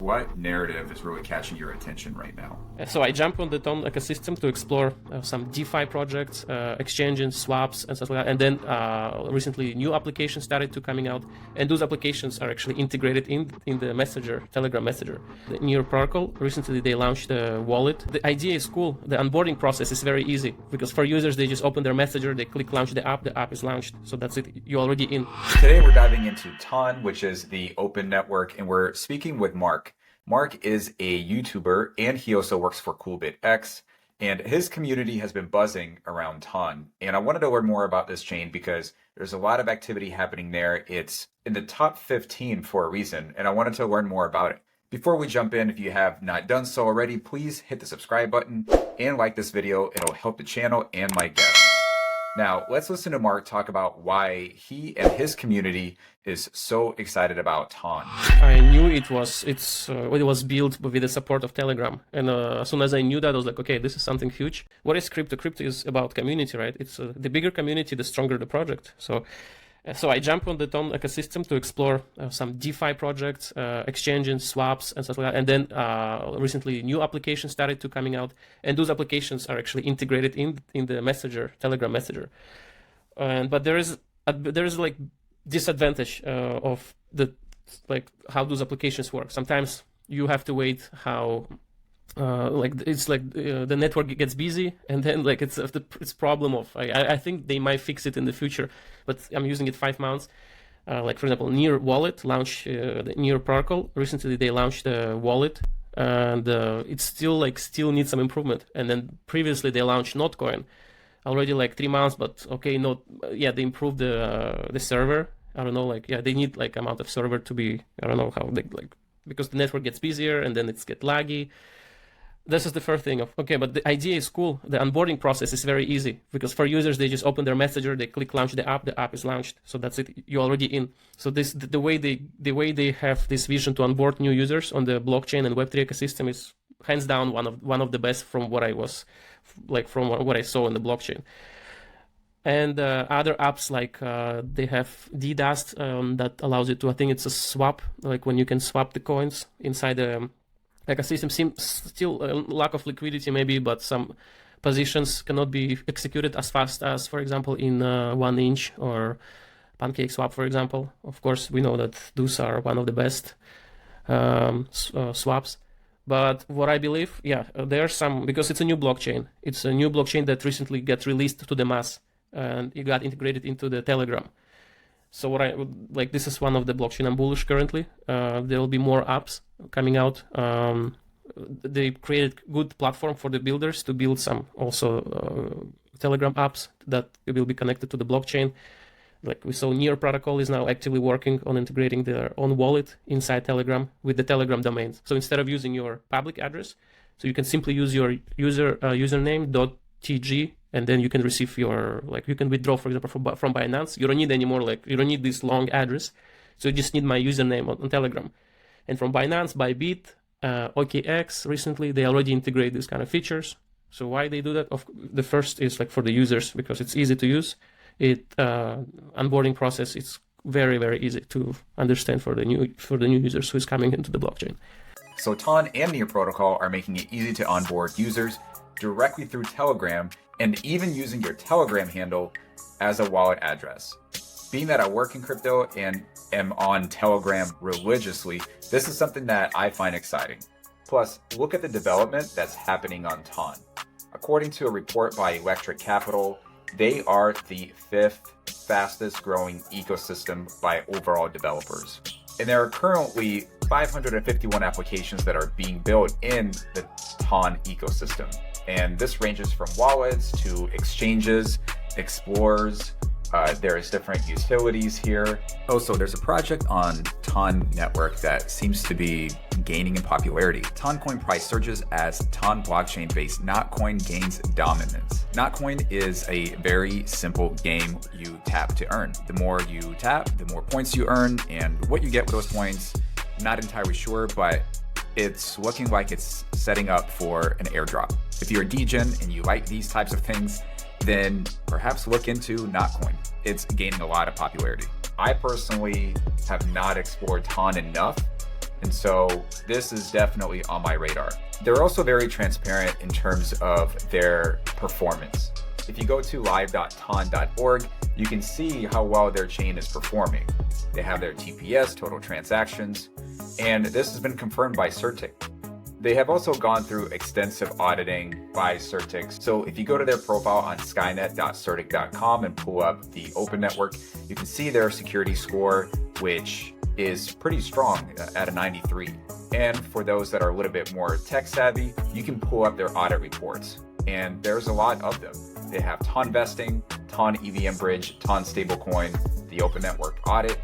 what narrative is really catching your attention right now? So I jump on the Ton ecosystem to explore some DeFi projects, exchanges, swaps, and stuff like that. And then recently new applications started to coming out, and those applications are actually integrated in the messenger, Telegram messenger. The Near protocol, recently they launched a wallet. The idea is cool. The onboarding process is very easy because for users, they just open their messenger, they click launch the app is launched. So that's it, you're already in. Today we're diving into Ton, which is the open network, and we're speaking with Mark. Mark is a YouTuber and he also works for CoolWallet, and his community has been buzzing around Ton. And I wanted to learn more about this chain because there's a lot of activity happening there. It's in the top 15 for a reason, and I wanted to learn more about it. Before we jump in, if you have not done so already, please hit the subscribe button and like this video. It'll help the channel and my guests. Now, let's listen to Mark talk about why he and his community is so excited about Ton. I knew it was built with the support of Telegram, and as soon as I knew that, I was like, okay, this is something huge. What is crypto? Crypto is about community, right? It's the bigger community, the stronger the project. So I jump on the Ton ecosystem to explore some DeFi projects, exchanges, swaps, and stuff like that. And then recently new applications started to coming out, and those applications are actually integrated in the messenger, Telegram messenger. But there is like disadvantage of the how those applications work. Sometimes you have to wait how. The network gets busy, and then it's problem of I think they might fix it in the future, but I'm using it 5 months. For example, Near wallet launched the Near protocol. Recently they launched a wallet, and it still needs some improvement. And then previously they launched notcoin already 3 months, but okay, they improved the server. I don't know, they need amount of server to be, I don't know how they because the network gets busier and then it's get laggy. This is the first thing of, okay, but the idea is cool. The onboarding process is very easy because for users, they just open their messenger, they click launch the app is launched. So that's it, you're already in. So the way they have this vision to onboard new users on the blockchain and Web3 ecosystem is hands down one of the best from what I was from what I saw in the blockchain. And other apps they have DDAST that allows you to, I think it's a swap, when you can swap the coins inside the ecosystem. Seems still a lack of liquidity maybe, but some positions cannot be executed as fast as, for example, in 1inch or PancakeSwap, for example. Of course, we know that those are one of the best swaps. But what I believe, there are some, because it's a new blockchain. It's a new blockchain that recently got released to the mass, and it got integrated into the Telegram. So what I would this is one of the blockchain I'm bullish currently. There will be more apps coming out. They created good platform for the builders to build some also Telegram apps that will be connected to the blockchain. We saw Near protocol is now actively working on integrating their own wallet inside Telegram with the Telegram domains. So instead of using your public address, so you can simply use your username .tg, and then you can receive your you can withdraw, for example, from Binance. You don't need anymore you don't need this long address, so you just need my username on Telegram. And from Binance, Bybit, OKX, recently they already integrate these kind of features. So why they do that? The first is for the users, because it's easy to use. Onboarding process is very, very easy to understand for the new users who is coming into the blockchain. So Ton and Near protocol are making it easy to onboard users directly through Telegram, and even using your Telegram handle as a wallet address. Being that I work in crypto and am on Telegram religiously, this is something that I find exciting. Plus, look at the development that's happening on Ton. According to a report by Electric Capital, they are the 5th fastest growing ecosystem by overall developers. And there are currently 551 applications that are being built in the Ton ecosystem. And this ranges from wallets to exchanges, explorers. There's different utilities here. Also, there's a project on Ton network that seems to be gaining in popularity. Toncoin price surges as Ton blockchain-based notcoin gains dominance. Notcoin is a very simple game you tap to earn. The more you tap, the more points you earn, and what you get with those points, not entirely sure, but it's looking like it's setting up for an airdrop. If you're a degen and you like these types of things, then perhaps look into notcoin. It's gaining a lot of popularity. I personally have not explored Ton enough And so this is definitely on my radar. They're also very transparent in terms of their performance. If you go to live.ton.org, you can see how well their chain is performing. They have their TPS, total transactions, and this has been confirmed by CertiK. They have also gone through extensive auditing by CertiK. So if you go to their profile on skynet.certik.com and pull up the open network, you can see their security score, which is pretty strong at a 93. And for those that are a little bit more tech savvy, you can pull up their audit reports. And there's a lot of them. They have TON vesting, TON EVM bridge, TON stablecoin, the open network audit.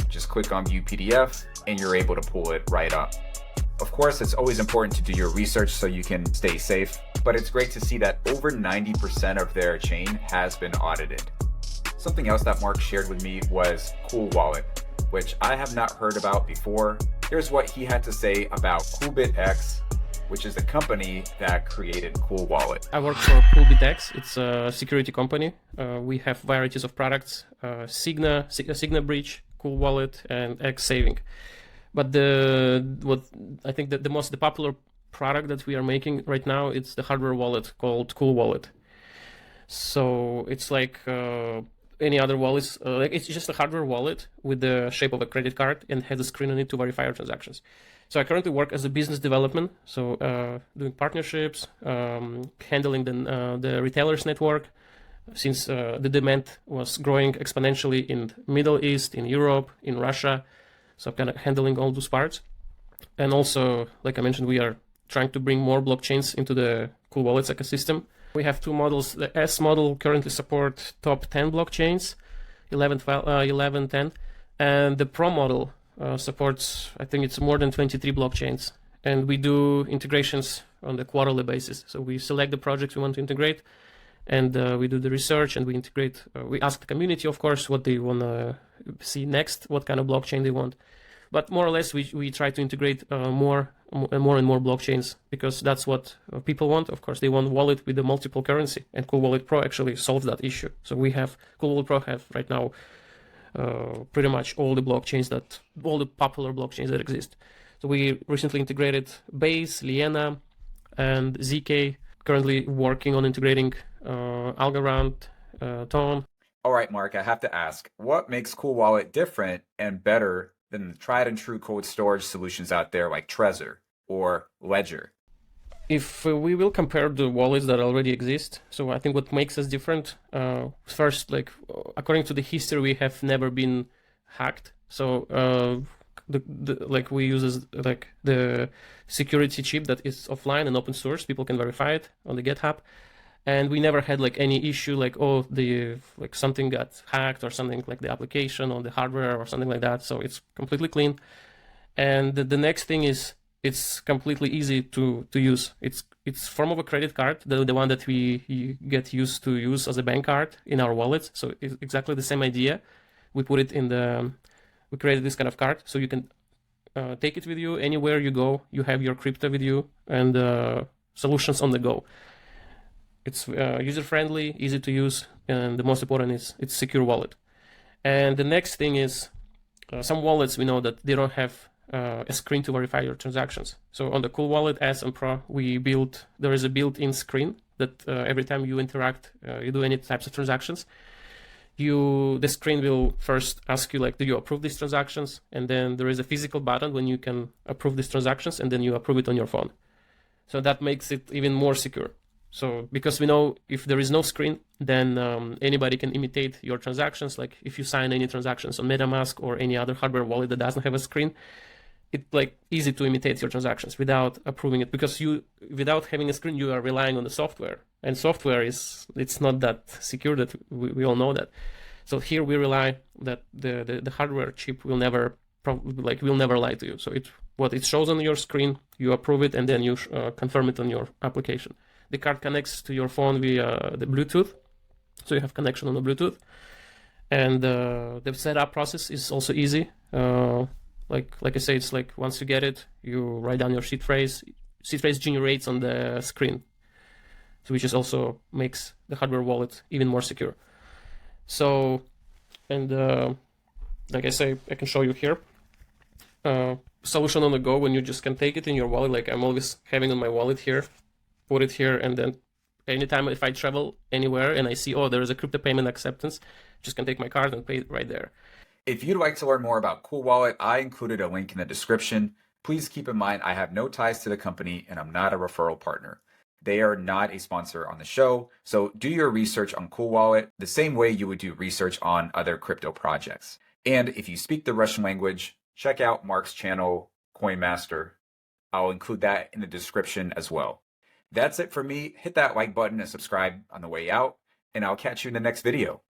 Just click on view PDF and you're able to pull it right up. Of course, it's always important to do your research so you can stay safe, but it's great to see that over 90% of their chain has been audited. Something else that Mark shared with me was COOLWALLET, which I have not heard about before. Here's what he had to say about CoolBitX, which is the company that created COOLWALLET. I work for CoolBitX. It's a security company. We have varieties of products, Signa Bridge, COOLWALLET, and X Saving. But the popular product that we are making right now, it's the hardware wallet called COOLWALLET. So it's like any other wallets. It's just a hardware wallet with the shape of a credit card and has a screen on it to verify your transactions. So I currently work as a business development, so doing partnerships, handling the retailers network, since the demand was growing exponentially in Middle East, in Europe, in Russia. So I'm kind of handling all those parts. And also, like I mentioned, we are trying to bring more blockchains into the COOLWALLET's ecosystem. We have two models. The S model currently support top 10 blockchains, 11, 10, and the Pro model supports, I think it's more than 23 blockchains. And we do integrations on the quarterly basis. So we select the projects we want to integrate, and we do the research, and we integrate. We ask the community, of course, what they want to see next, what kind of blockchain they want. But more or less, we try to integrate more and more blockchains, because that's what people want. Of course, they want wallet with the multiple currency, and COOLWALLET Pro actually solves that issue. So we have COOLWALLET Pro have right now pretty much all the popular blockchains that exist. So we recently integrated Base, Liena, and ZK. Currently working on integrating Algorand, Tom. All right, Mark, I have to ask, what makes COOLWALLET different and better than the tried and true cold storage solutions out there like Trezor or Ledger? If we will compare the wallets that already exist, so I think what makes us different, first, like according to the history, we have never been hacked. So like we use like the security chip that is offline and open source. People can verify it on the GitHub. And we never had like any issue like, oh, like something got hacked or something, like the application or the hardware or something like that. So it's completely clean. And the next thing is it's completely easy to use. It's form of a credit card, the one that we get used to use as a bank card in our wallets. So it's exactly the same idea. We put it we created this kind of card, so you can take it with you anywhere you go. You have your crypto with you and solutions on the go. It's user-friendly, easy to use, and the most important is it's secure wallet. And the next thing is some wallets, we know that they don't have a screen to verify your transactions. So on the COOLWALLET S and Pro, there is a built-in screen that every time you interact, you do any types of transactions, the screen will first ask you, like, do you approve these transactions? And then there is a physical button when you can approve these transactions, and then you approve it on your phone. So that makes it even more secure. So because we know if there is no screen, then anybody can imitate your transactions. Like if you sign any transactions on MetaMask or any other hardware wallet that doesn't have a screen, it's like easy to imitate your transactions without approving it, because without having a screen, you are relying on the software, and software it's not that secure, that we all know that. So here we rely that the hardware chip will never lie to you. So what it shows on your screen, you approve it, and then you confirm it on your application. The card connects to your phone via the Bluetooth, so you have connection on the Bluetooth, and the setup process is also easy. Like I say, it's like once you get it, you write down your seed phrase. Seed phrase generates on the screen, so which is also makes the hardware wallet even more secure. So, and like I say, I can show you here. solution on the go when you just can take it in your wallet. Like I'm always having on my wallet here, put it here, and then anytime if I travel anywhere and I see, oh, there is a crypto payment acceptance, just can take my card and pay it right there. If you'd like to learn more about CoolWallet, I included a link in the description. Please keep in mind I have no ties to the company and I'm not a referral partner. They are not a sponsor on the show, so do your research on CoolWallet the same way you would do research on other crypto projects. And if you speak the Russian language, check out Mark's channel, CoinMaster. I'll include that in the description as well. That's it for me. Hit that like button and subscribe on the way out, and I'll catch you in the next video.